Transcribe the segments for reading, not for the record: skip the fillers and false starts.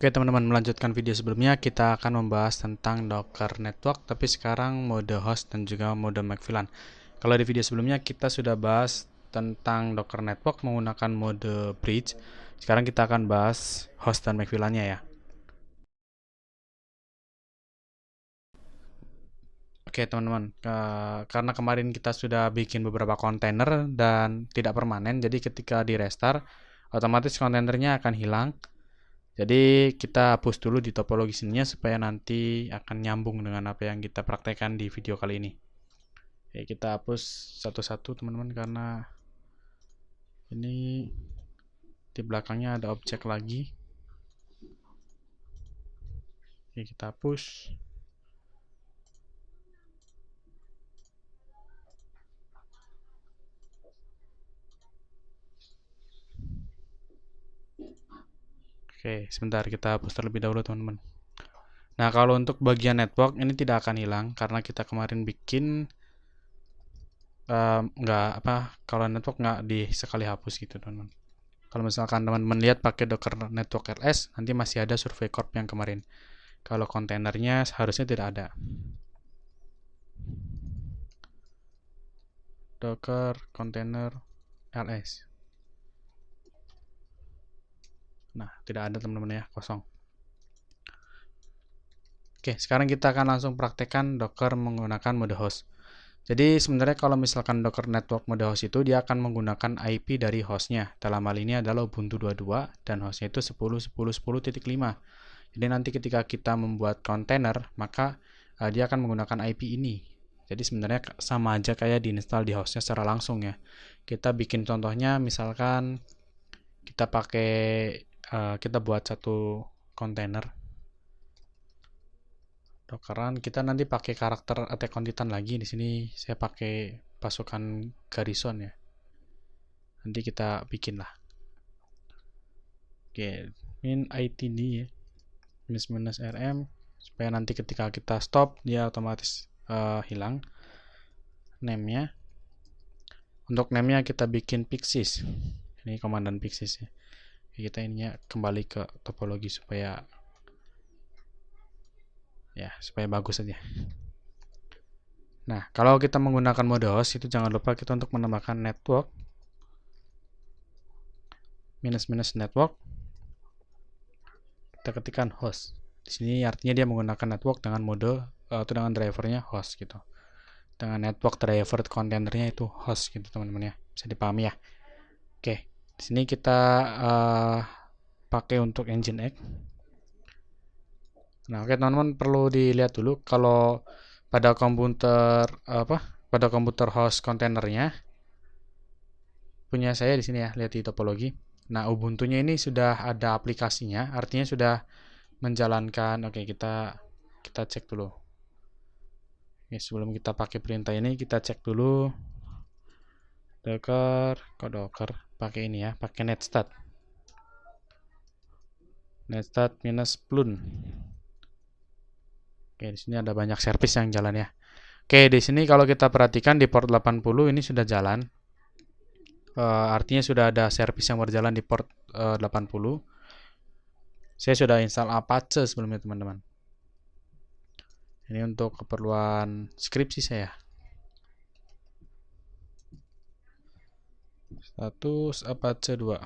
Oke teman-teman, melanjutkan video sebelumnya kita akan membahas tentang Docker Network, tapi sekarang mode host dan juga mode Macvillan. Kalau di video sebelumnya kita sudah bahas tentang Docker Network menggunakan mode bridge. Sekarang kita akan bahas host dan Macvillan-nya ya. Oke teman-teman, karena kemarin kita sudah bikin beberapa kontainer dan tidak permanen, jadi ketika di restart otomatis kontainernya akan hilang. Jadi kita hapus dulu di topologi sininya supaya nanti akan nyambung dengan apa yang kita praktekkan di video kali ini. Oke, kita hapus satu-satu teman-teman karena ini di belakangnya ada objek lagi. Oke, kita hapus. Oke, sebentar kita hapus terlebih dahulu teman-teman. Nah, kalau untuk bagian network ini tidak akan hilang karena kita kemarin bikin kalau network nggak di sekali hapus gitu teman-teman. Kalau misalkan teman-teman lihat pakai Docker Network LS, nanti masih ada survei corp yang kemarin. Kalau kontainernya harusnya tidak ada. Docker container ls. Nah, tidak ada teman-teman ya, kosong. Oke, sekarang kita akan langsung praktekkan Docker menggunakan mode host. Jadi sebenarnya kalau misalkan Docker Network mode host itu dia akan menggunakan IP dari hostnya. Dalam hal ini adalah Ubuntu 22 dan hostnya itu 10.10.10.5. Jadi nanti ketika kita membuat kontainer, maka dia akan menggunakan IP ini. Jadi sebenarnya sama aja kayak diinstal di hostnya secara langsung ya. Kita bikin contohnya misalkan kita kita buat satu kontainer Dockeran, kita nanti pakai karakter Attack on Titan lagi. Di sini saya pakai pasukan Garrison ya. Nanti kita bikin lah. Oke, min itd ya. Minus rm supaya nanti ketika kita stop dia otomatis hilang. Name-nya. Untuk name-nya kita bikin Pixies. Ini komandan Pixies ya. Kita ininya kembali ke topologi supaya bagus saja. Nah, kalau kita menggunakan mode host itu jangan lupa kita untuk menambahkan network minus network. Kita ketikkan host. Di sini artinya dia menggunakan network dengan mode atau dengan drivernya host gitu. Dengan network driver kontainernya itu host gitu teman-teman ya. Bisa dipahami ya. Oke, di sini kita pakai untuk Nginx. Nah, oke teman-teman perlu dilihat dulu kalau pada komputer host kontainernya punya saya di sini ya, lihat di topologi. Nah, Ubuntu-nya ini sudah ada aplikasinya, artinya sudah menjalankan. Oke, kita cek dulu. Oke, sebelum kita pakai perintah ini kita cek dulu Docker pakai ini ya, pakai netstat minus plun. Oke, di sini ada banyak service yang jalan ya. Oke, di sini kalau kita perhatikan di port 80 ini sudah jalan. Artinya sudah ada service yang berjalan di port 80. Saya sudah install Apache sebelumnya teman-teman. Ini untuk keperluan skripsi saya. Status Apache 2.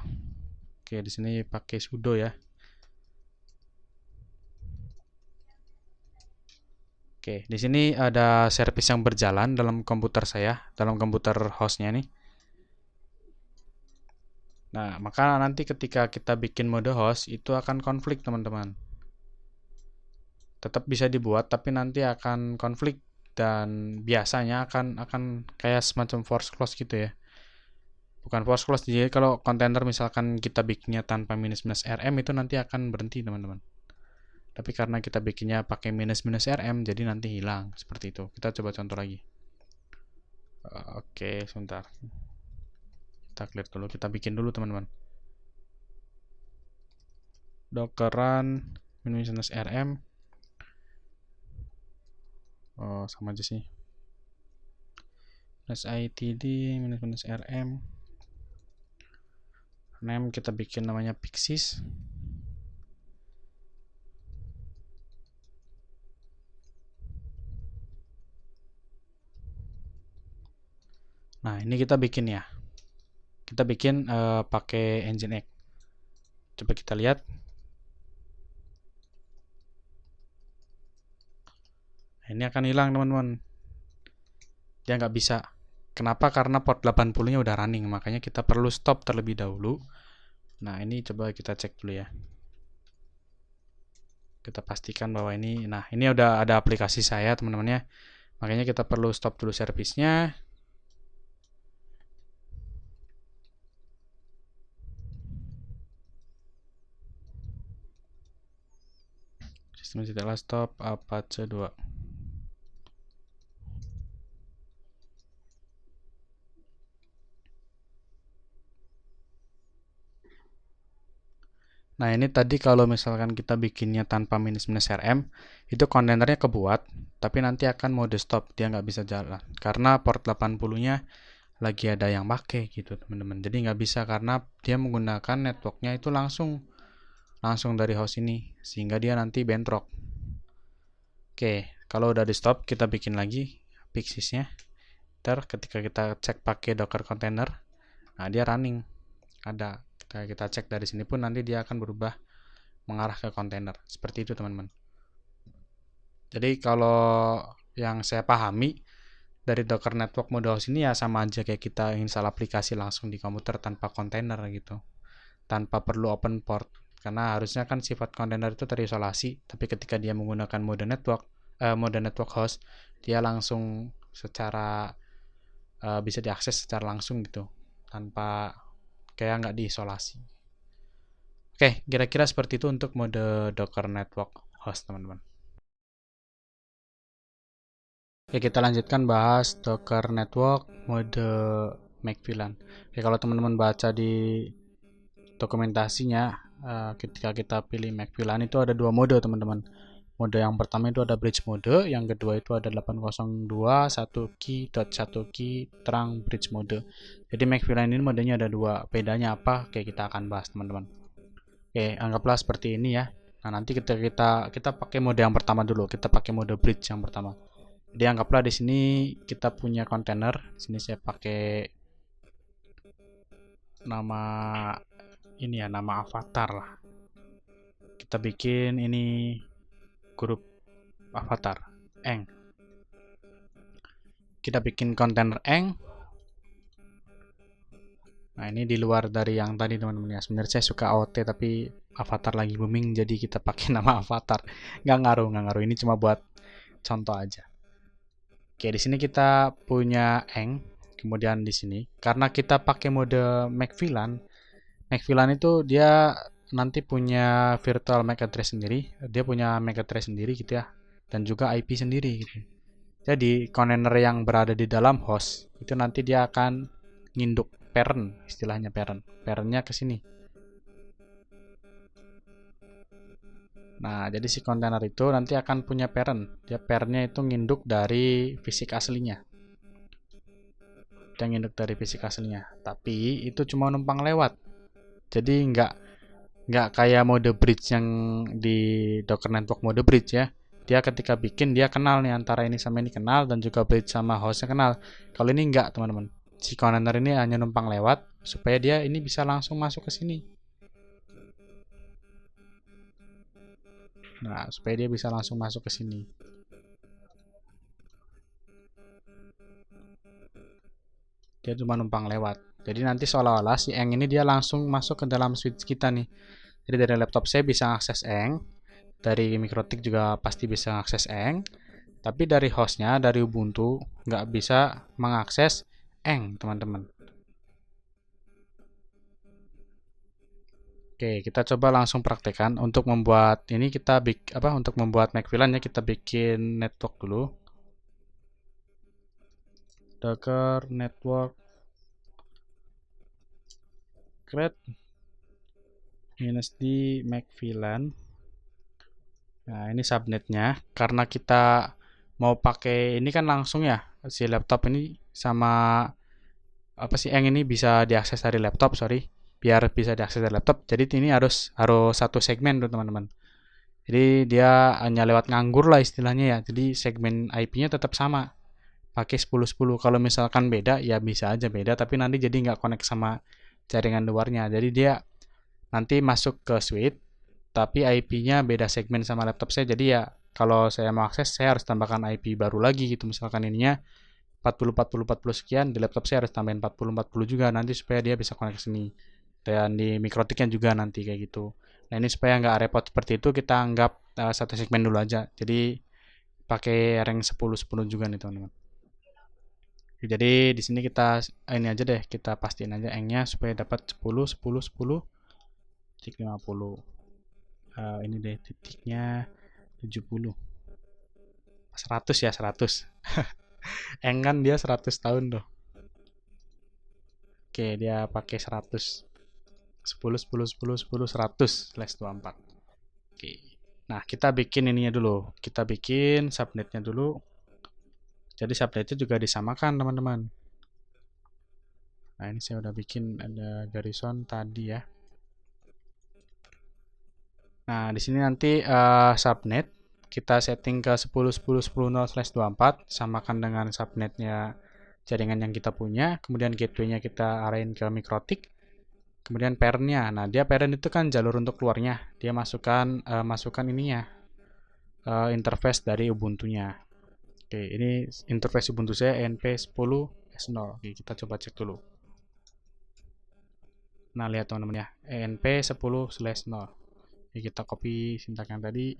Oke, di sini pakai sudo ya. Oke, di sini ada service yang berjalan dalam komputer saya, dalam komputer hostnya nih. Nah, maka nanti ketika kita bikin mode host itu akan konflik teman-teman. Tetap bisa dibuat tapi nanti akan konflik dan biasanya akan kayak semacam force close gitu ya. Bukan force close, jadi kalau kontainer misalkan kita bikinnya tanpa minus rm itu nanti akan berhenti teman-teman. Tapi karena kita bikinnya pakai minus rm jadi nanti hilang seperti itu. Kita coba contoh lagi. Oke, sebentar. Kita clear dulu, kita bikin dulu teman-teman. Dockeran minus rm. Oh, sama aja sih. Minus itd minus rm. Name kita bikin namanya Pixies. Nah, ini kita bikin ya. Kita bikin pakai Nginx. Coba kita lihat. Nah, ini akan hilang teman-teman. Dia nggak bisa. Kenapa? Karena port 80-nya udah running, makanya kita perlu stop terlebih dahulu. Nah, ini coba kita cek dulu ya. Kita pastikan bahwa ini, nah ini udah ada aplikasi saya teman-teman ya. Makanya kita perlu stop dulu servisnya. Sistem tidak stop Apache 2. Nah, ini tadi kalau misalkan kita bikinnya tanpa minus-minus RM, itu kontainernya kebuat, tapi nanti akan mode stop, dia nggak bisa jalan. Karena port 80-nya lagi ada yang pakai gitu, teman-teman. Jadi nggak bisa karena dia menggunakan networknya itu langsung dari host ini, sehingga dia nanti bentrok. Oke, kalau udah di stop, kita bikin lagi fixisnya. Ketika kita cek pakai Docker container, nah dia running, ada. Kita cek dari sini pun nanti dia akan berubah mengarah ke kontainer. Seperti itu teman-teman. Jadi kalau yang saya pahami dari Docker Network Mode Host ini ya sama aja kayak kita install aplikasi langsung di komputer tanpa kontainer gitu. Tanpa perlu open port. Karena harusnya kan sifat kontainer itu terisolasi, tapi ketika dia menggunakan mode network host, dia langsung secara bisa diakses secara langsung gitu. Tanpa kayak nggak diisolasi. Oke, kira-kira seperti itu untuk mode Docker Network Host, teman-teman. Oke, kita lanjutkan bahas Docker Network mode Macvillan. Oke, kalau teman-teman baca di dokumentasinya, ketika kita pilih Macvillan itu ada dua mode, teman-teman. Mode yang pertama itu ada bridge mode, yang kedua itu ada 802 1 key terang bridge mode. Jadi Macvillan ini modenya ada dua. Bedanya apa? Oke, kita akan bahas, teman-teman. Oke, anggaplah seperti ini ya. Nah, nanti kita pakai mode yang pertama dulu. Kita pakai mode bridge yang pertama. Jadi anggaplah di sini kita punya kontainer. Di sini saya pakai nama ini ya, nama avatar lah. Kita bikin ini grup avatar eng. Kita bikin kontainer eng. Nah, ini di luar dari yang tadi teman-teman ya. Sebenarnya saya suka AOT tapi avatar lagi booming jadi kita pakai nama avatar. Nggak ngaruh. Ini cuma buat contoh aja. Oke, di sini kita punya eng. Kemudian di sini karena kita pakai mode Macvillan itu dia nanti punya virtual MAC address sendiri. Dia punya MAC address sendiri gitu ya. Dan juga IP sendiri gitu. Jadi kontainer yang berada di dalam host itu nanti dia akan nginduk parent, istilahnya parentnya ke sini. Nah, jadi si kontainer itu nanti akan punya parent. Dia parentnya itu nginduk dari fisik aslinya. Dia nginduk dari fisik aslinya. Tapi itu cuma numpang lewat. Jadi nggak kayak mode bridge yang di Docker Network mode bridge ya. Dia ketika bikin dia kenal nih antara ini sama ini kenal dan juga bridge sama hostnya kenal. Kalau ini nggak teman-teman. Si kontainer ini hanya numpang lewat supaya dia ini bisa langsung masuk ke sini. Nah, supaya dia bisa langsung masuk ke sini. Dia cuma numpang lewat. Jadi nanti seolah-olah si eng ini dia langsung masuk ke dalam switch kita nih. Jadi dari laptop saya bisa akses eng, dari MikroTik juga pasti bisa akses eng, tapi dari hostnya, dari Ubuntu nggak bisa mengakses eng, teman-teman. Oke, kita coba langsung praktekkan. Untuk membuat ini untuk membuat Macvillan ya kita bikin network dulu. Docker network create -d Macvillan. Nah, ini subnetnya. Karena kita mau pakai ini kan langsung ya si laptop ini sama eng ini bisa diakses dari laptop, biar bisa diakses dari laptop. Jadi ini harus satu segmen tuh teman-teman. Jadi dia hanya lewat nganggur lah istilahnya ya. Jadi segmen IP-nya tetap sama. pakai 1010. Kalau misalkan beda, ya bisa aja beda, tapi nanti jadi nggak connect sama jaringan luarnya. Jadi dia nanti masuk ke switch, tapi IP-nya beda segmen sama laptop saya. Jadi ya kalau saya mau akses, saya harus tambahkan IP baru lagi gitu. Misalkan ininya 40 sekian, di laptop saya harus tambahin 40 juga nanti supaya dia bisa connect ke sini. Dan di mikrotiknya juga nanti kayak gitu. Nah ini supaya nggak repot seperti itu, kita anggap satu segmen dulu aja. Jadi pakai rank 10 juga nih teman-teman. Jadi di sini kita ini aja deh, kita pastiin aja eng-nya supaya dapat 10 titik 50. Ini deh titiknya 70. 100 ya, 100. Eng kan dia 100 tahun tuh. Oke, dia pakai 100. 10 100/24. Oke. Nah, kita bikin ininya dulu. Kita bikin subnetnya dulu. Jadi subnetnya juga disamakan, teman-teman. Nah, ini saya udah bikin ada garrison tadi ya. Nah, di sini nanti subnet kita setting ke 10.10.10.0/24, samakan dengan subnetnya jaringan yang kita punya. Kemudian gateway-nya kita arahin ke mikrotik. Kemudian parent-nya. Nah, dia parent itu kan jalur untuk keluarnya. Dia masukkan ininya. Interface dari Ubuntu-nya. Oke, ini interface Ubuntu saya enp10s0. Oke, kita coba cek dulu. Nah, lihat teman-teman ya, enp10/0. Oke, kita copy sintak yang tadi.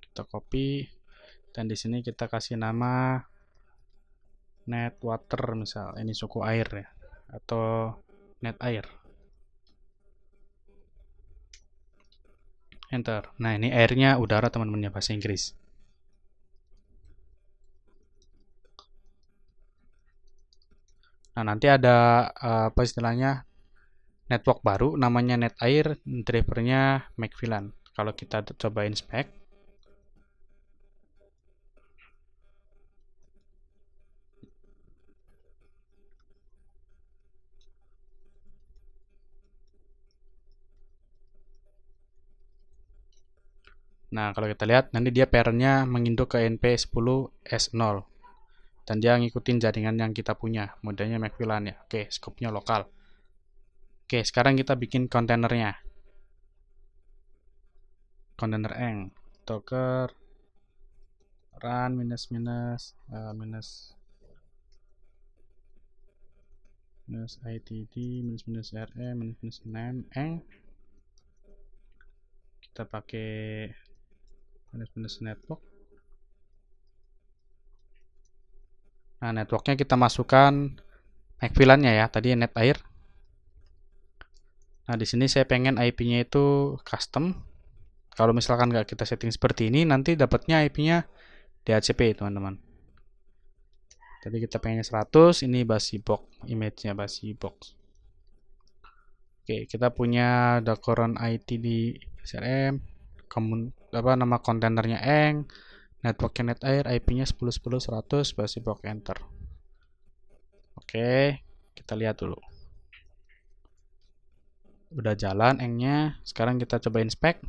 Kita copy dan di sini kita kasih nama net water, misal ini suku air ya, atau net air. Enter. Nah, ini airnya udara teman-teman ya, bahasa Inggris. Nah, nanti ada apa istilahnya, network baru namanya net air, drivernya Macvillan. Kalau kita coba inspect, nah kalau kita lihat nanti dia parentnya menginduk ke NP10S0 dan dia ngikutin jaringan yang kita punya, modenya Macvillan ya. Oke, scope-nya lokal. Oke, sekarang kita bikin kontainernya. Kontainer eng, docker run minus itd minus re minus name eng. Kita pakai minus network. Nah, networknya kita masukkan Macvillan-nya ya, tadi net air. Nah, di sini saya pengen IP-nya itu custom. Kalau misalkan nggak kita setting seperti ini, nanti dapatnya IP-nya DHCP, teman-teman. Tadi kita pengennya 100, ini basi box, image-nya basi box. Oke, kita punya Dakoron IT di SRM, nama kontainernya eng, networknya net air, IP-nya 10.10.100, basi box, enter. Oke, kita lihat dulu. Udah jalan eng-nya, sekarang kita coba inspect.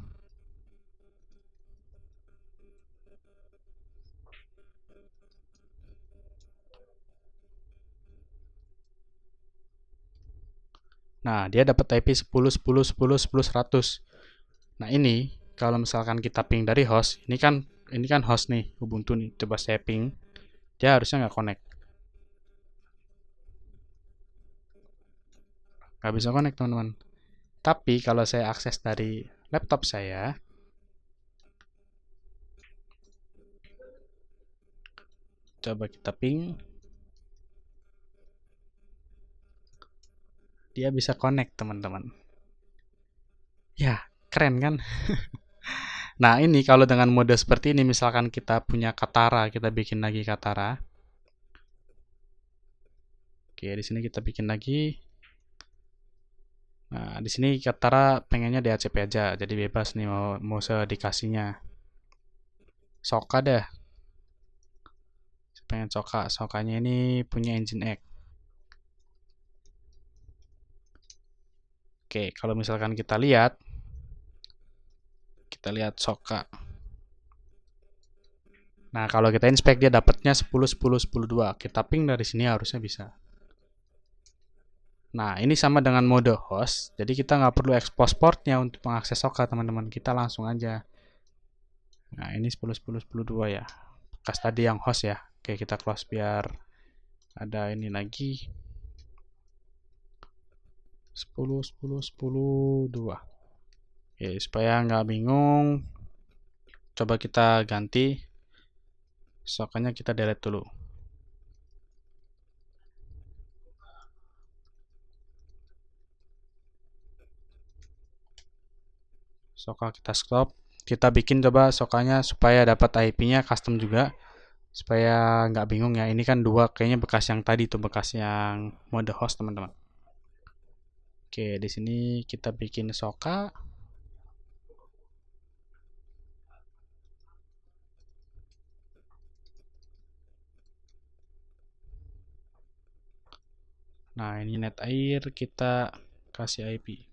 Nah, dia dapat IP 10.10.10.10.100. Nah, ini kalau misalkan kita ping dari host, ini kan host nih, Ubuntu nih. Coba saya ping, dia harusnya nggak connect. Nggak bisa connect, teman-teman. Tapi kalau saya akses dari laptop saya, coba kita ping, dia bisa connect, teman-teman. Ya, keren kan? Nah, ini kalau dengan mode seperti ini, misalkan kita punya Katara, kita bikin lagi Katara. Oke, di sini kita bikin lagi. Nah, di sini Katara pengennya DHCP aja, jadi bebas nih mau sedikasinya. Soka deh. Saya pengen Soka. Sokanya ini punya Nginx. Oke, kalau misalkan kita lihat Soka. Nah, kalau kita inspect dia dapatnya 10.10.10.2. Kita ping dari sini harusnya bisa. Nah, ini sama dengan mode host. Jadi kita nggak perlu expose portnya untuk mengakses socket, teman-teman. Kita langsung aja. Nah, ini 10.10.10.2 ya. Bekas tadi yang host ya. Oke, kita close biar ada ini lagi. 10.10.10.2. Oke, supaya nggak bingung, coba kita ganti. Soalnya kita delete dulu. Soka kita stop. Kita bikin coba sokanya supaya dapat IP-nya custom juga. Supaya nggak bingung ya. Ini kan dua, kayaknya bekas yang tadi tuh, bekas yang mode host, teman-teman. Oke, di sini kita bikin soka. Nah, ini net air, kita kasih IP.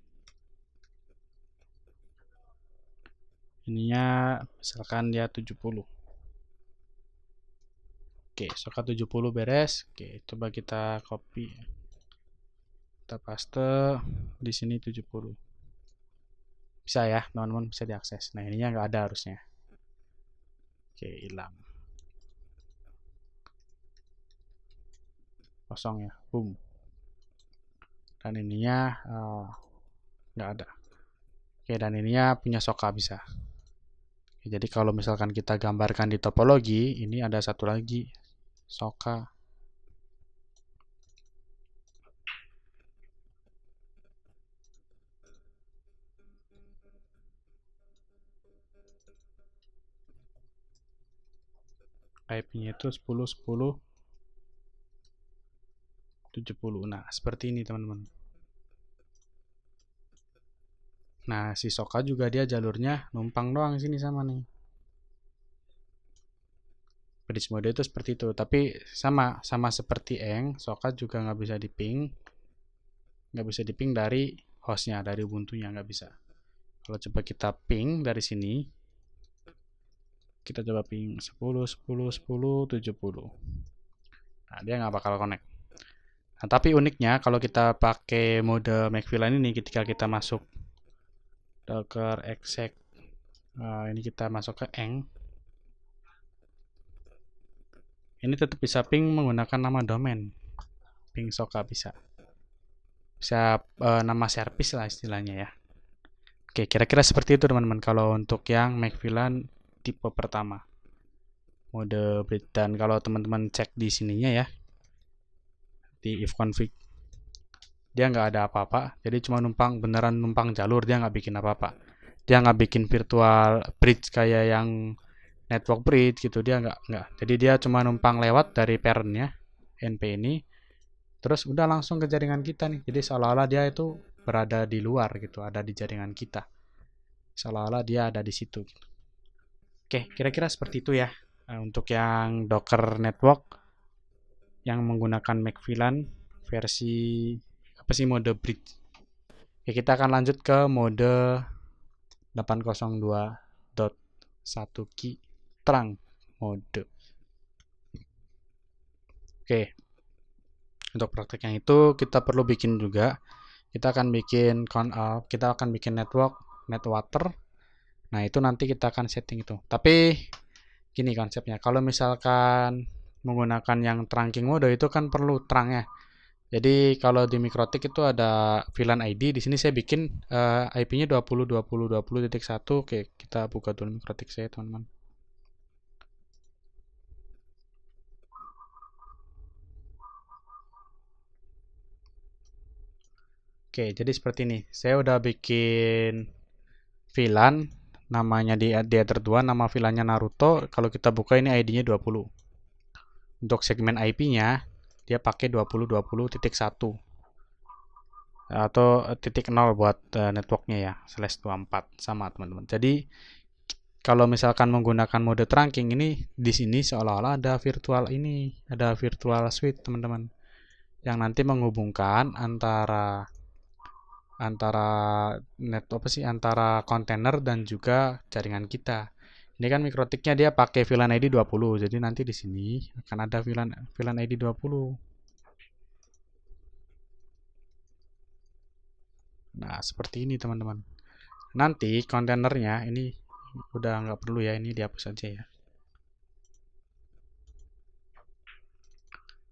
Ininya misalkan dia 70. Oke, soka 70 beres. Oke, coba kita copy. Kita paste di sini 70. Bisa ya, teman-teman, bisa diakses. Nah, ininya nggak ada harusnya. Oke, hilang. Kosong ya, boom. Dan ininya nggak ada. Oke, dan ininya punya soka bisa. Oke, jadi kalau misalkan kita gambarkan di topologi, ini ada satu lagi soka. IP-nya itu 10.10.70. Nah, seperti ini, teman-teman. Nah, si soka juga dia jalurnya numpang doang sini sama nih. Bridge mode itu seperti itu, tapi sama seperti Eng, soka juga nggak bisa diping, dari hostnya, dari Ubuntu-nya nggak bisa. Kalau coba kita ping dari sini, kita coba ping 10.10.10.70. Nah, dia nggak bakal connect. Nah, tapi uniknya kalau kita pakai mode McVLAN ini, ketika kita masuk docker exec, ini kita masuk ke Eng, ini tetap bisa ping menggunakan nama domain. Ping soka bisa nama service lah istilahnya ya. Oke, kira-kira seperti itu, teman-teman, kalau untuk yang McVLAN tipe pertama, mode bridge. Dan kalau teman-teman cek di sininya ya, di if config, dia nggak ada apa-apa, jadi cuma beneran numpang jalur, dia nggak bikin apa-apa. Dia nggak bikin virtual bridge kayak yang network bridge gitu, dia nggak. Jadi dia cuma numpang lewat dari parentnya NP ini, terus udah langsung ke jaringan kita nih. Jadi seolah-olah dia itu berada di luar gitu, ada di jaringan kita, seolah-olah dia ada di situ gitu. Oke, kira-kira seperti itu ya untuk yang Docker Network yang menggunakan McVLAN versi mode bridge. Oke, kita akan lanjut ke mode 802.1 key trunk mode. Oke, untuk praktek yang itu kita perlu bikin juga. Kita akan bikin network netwater. Nah, itu nanti kita akan setting itu. Tapi gini konsepnya, kalau misalkan menggunakan yang trunking mode itu kan perlu trunk ya. Jadi kalau di Mikrotik itu ada VLAN ID, di sini saya bikin IP-nya 20.20.20.1. Oke, kita buka dulu Mikrotik saya, teman-teman. Oke, jadi seperti ini. Saya udah bikin VLAN, namanya di Ether 2, nama VLAN-nya Naruto. Kalau kita buka ini ID-nya 20. Untuk segmen IP-nya, dia pakai 20.20.1 atau titik 0 buat networknya ya, /24 sama, teman-teman. Jadi kalau misalkan menggunakan mode trunking ini, di sini seolah-olah ada virtual switch, teman-teman, yang nanti menghubungkan antara antara kontainer dan juga jaringan kita. Ini kan mikrotiknya dia pakai VLAN ID 20. Jadi nanti di sini akan ada VLAN ID 20. Nah, seperti ini teman-teman. Nanti kontainernya ini udah nggak perlu ya, ini dihapus aja ya.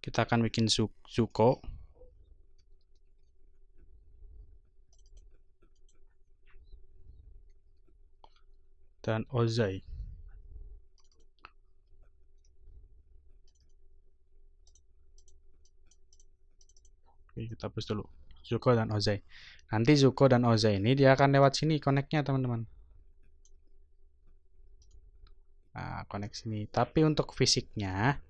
Kita akan bikin Zuko. Dan Ozai. Oke, kita hapus dulu. Zuko dan Ozai. Nanti Zuko dan Ozai ini dia akan lewat sini connect-nya teman-teman. Nah, connect sini. Tapi untuk fisiknya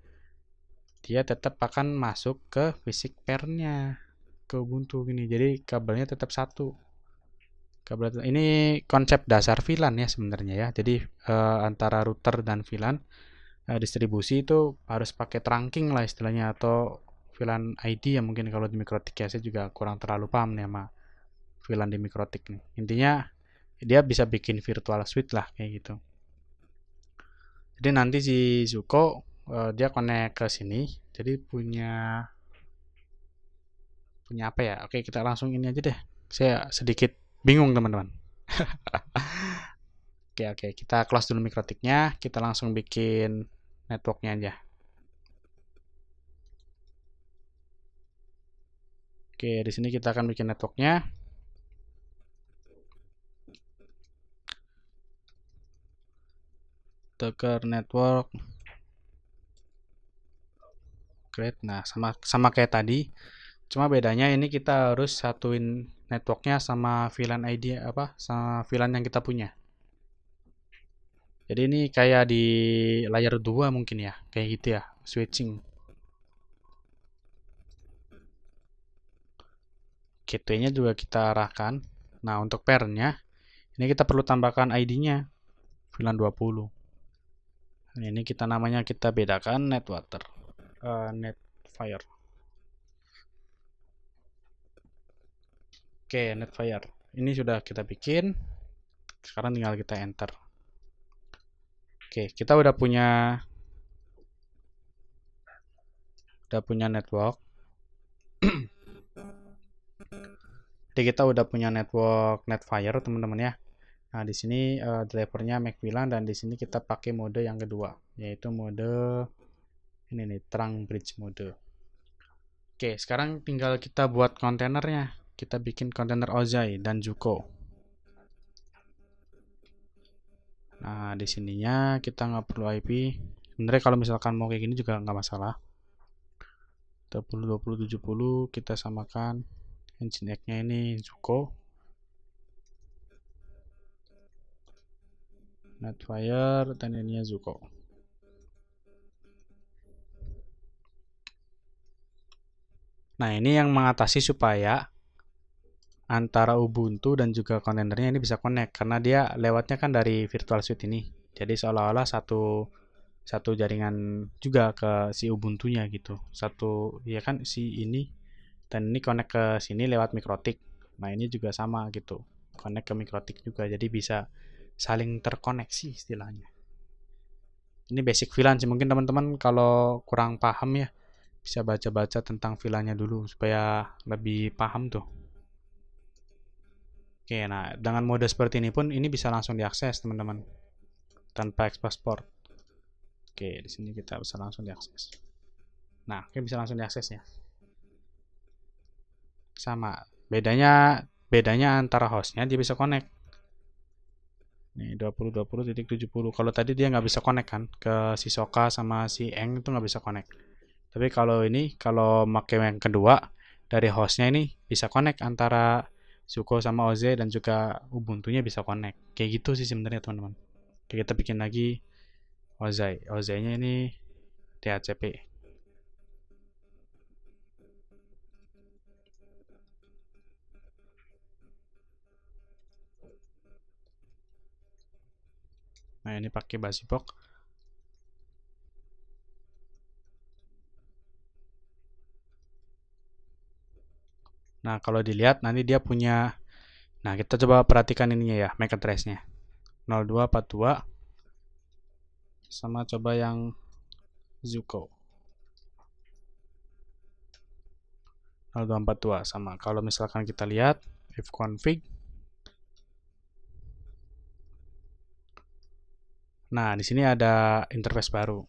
dia tetap akan masuk ke fisik pairnya, ke Ubuntu gini. Jadi kabelnya tetap satu. Kabel ini konsep dasar VLAN ya sebenarnya ya. Jadi antara router dan VLAN distribusi itu harus pakai trunking lah istilahnya, atau VLAN ID ya mungkin kalau di mikrotik ya. Saya juga kurang terlalu paham nih sama VLAN di mikrotik nih. Intinya dia bisa bikin virtual switch lah kayak gitu. Jadi nanti si Zuko dia connect ke sini. Jadi punya apa ya? Oke, kita langsung ini aja deh. Saya sedikit bingung teman-teman. Oke, kita close dulu mikrotiknya. Kita langsung bikin networknya aja. Oke, di sini kita akan bikin networknya. Docker network create. Nah, sama kayak tadi. Cuma bedanya ini kita harus satuin networknya sama VLAN ID sama VLAN yang kita punya. Jadi ini kayak di layer 2 mungkin ya, kayak gitu ya, switching. Gateway-nya juga kita arahkan. Nah, untuk pairnya ini kita perlu tambahkan ID-nya VLAN 20. Nah, ini kita namanya kita bedakan netwater, netfire. Oke, netfire. Ini sudah kita bikin. Sekarang tinggal kita enter. Oke, kita udah punya network. Jadi kita udah punya network netfire teman-teman ya. Nah, di sini drivernya Macmillan, dan di sini kita pakai mode yang kedua, yaitu mode ini nih, trunk bridge mode. Oke, sekarang tinggal kita buat kontainernya. Kita bikin kontainer Ozai dan Zuko. Nah, di sininya kita nggak perlu IP. Sebenarnya kalau misalkan mau kayak gini juga nggak masalah. 20-20-70 kita samakan. Nginx-nya ini Zuko. Netfire dan ininya Zuko. Nah, ini yang mengatasi supaya antara Ubuntu dan juga kontainernya ini bisa connect, karena dia lewatnya kan dari virtual switch ini. Jadi seolah-olah satu jaringan juga ke si Ubuntunya gitu. Satu ya kan si ini, dan ini connect ke sini lewat mikrotik. Nah, ini juga sama gitu. Connect ke mikrotik juga. Jadi bisa saling terkoneksi istilahnya. Ini basic VLAN sih. Mungkin teman-teman kalau kurang paham ya bisa baca-baca tentang VLAN-nya dulu supaya lebih paham tuh. Oke, nah dengan mode seperti ini pun ini bisa langsung diakses teman-teman tanpa expose port. Oke, di sini kita bisa langsung diakses. Nah, oke, bisa langsung diakses ya. Sama, bedanya antara hostnya dia bisa connect. Nih 20.20.70. Kalau tadi dia nggak bisa connect kan ke si Soka sama si Eng, itu nggak bisa connect. Tapi kalau ini, kalau pakai yang kedua dari hostnya ini bisa connect antara Zuko sama Oze, dan juga Ubuntunya bisa connect. Kayak gitu sih sebenarnya teman-teman. Oke, kita bikin lagi Ozai-nya ini DHCP. Nah, ini pakai Busybox. Nah, kalau dilihat nanti dia punya. Nah, kita coba perhatikan ininya ya, MAC address-nya. 0242 sama coba yang Zuko 0242 sama. Kalau misalkan kita lihat ifconfig, nah di sini ada interface baru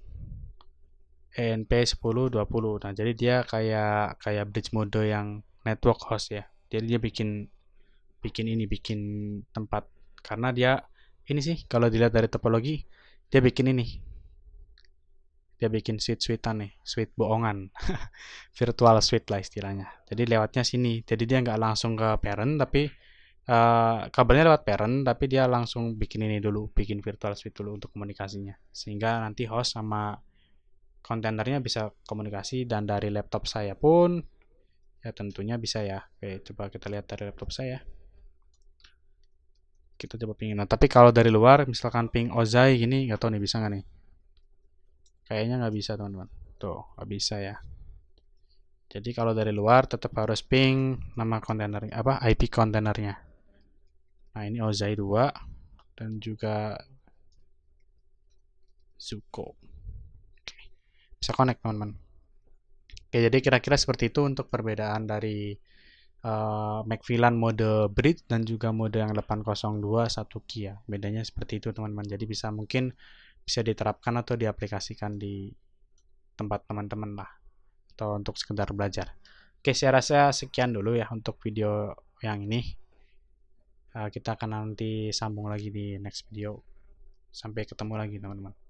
ENP1020. Nah, jadi dia kayak bridge mode yang network host ya. Jadi dia bikin tempat, karena dia ini sih kalau dilihat dari topologi dia bikin suite-suitean nih, suite bohongan. Virtual suite lah istilahnya. Jadi lewatnya sini. Jadi dia nggak langsung ke parent, tapi kabelnya lewat parent, tapi dia langsung bikin ini dulu, bikin virtual suite dulu untuk komunikasinya. Sehingga nanti host sama kontainernya bisa komunikasi, dan dari laptop saya pun ya tentunya bisa ya. Oke, coba kita lihat dari laptop saya. Kita coba pingin. Nah, tapi kalau dari luar, misalkan ping Ozai gini, nggak tahu nih bisa nggak nih? Kayaknya nggak bisa teman-teman. Tuh, nggak bisa ya. Jadi kalau dari luar tetap harus ping nama kontainernya, IP kontainernya. Nah, ini Ozai 2 dan juga Zuko. Oke. Bisa connect teman-teman. Oke, jadi kira-kira seperti itu untuk perbedaan dari Macvillan mode bridge dan juga mode yang 802 1Q ya. Bedanya seperti itu teman-teman. Jadi mungkin bisa diterapkan atau diaplikasikan di tempat teman-teman lah, atau untuk sekedar belajar. Oke, saya rasa sekian dulu ya untuk video yang ini. Kita akan nanti sambung lagi di next video. Sampai ketemu lagi teman-teman.